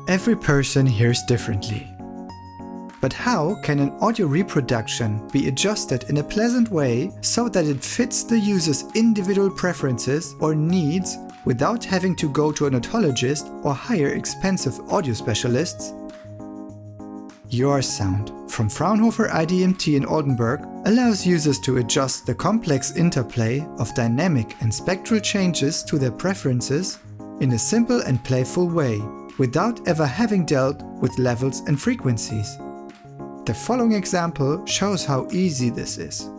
Every person hears differently. But how can an audio reproduction be adjusted in a pleasant way so that it fits the user's individual preferences or needs without having to go to an otologist or hire expensive audio specialists? YourSound from Fraunhofer IDMT in Oldenburg allows users to adjust the complex interplay of dynamic and spectral changes to their preferences in a simple and playful way, without ever having dealt with levels and frequencies. The following example shows how easy this is.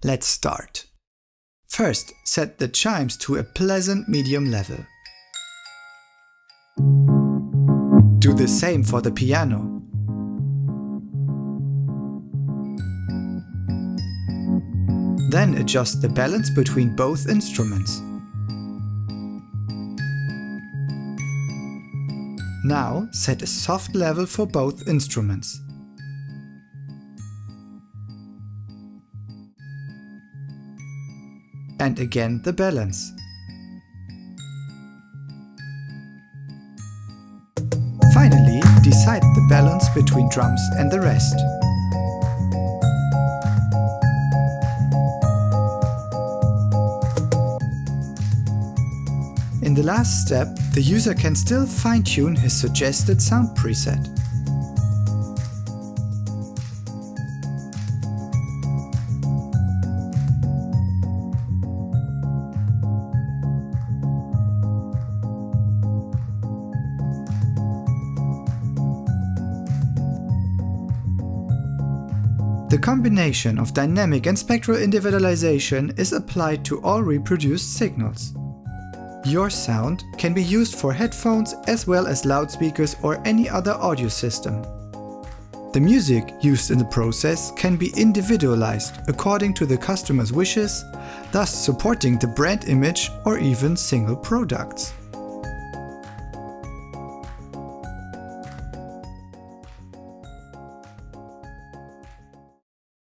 Let's start. First, set the chimes to a pleasant medium level. Do the same for the piano. Then adjust the balance between both instruments. Now set a soft level for both instruments. And again the balance. Finally, decide the balance between drums and the rest. In the last step, the user can still fine-tune his suggested sound preset. The combination of dynamic and spectral individualization is applied to all reproduced signals. YourSound can be used for headphones as well as loudspeakers or any other audio system. The music used in the process can be individualized according to the customer's wishes, thus supporting the brand image or even single products.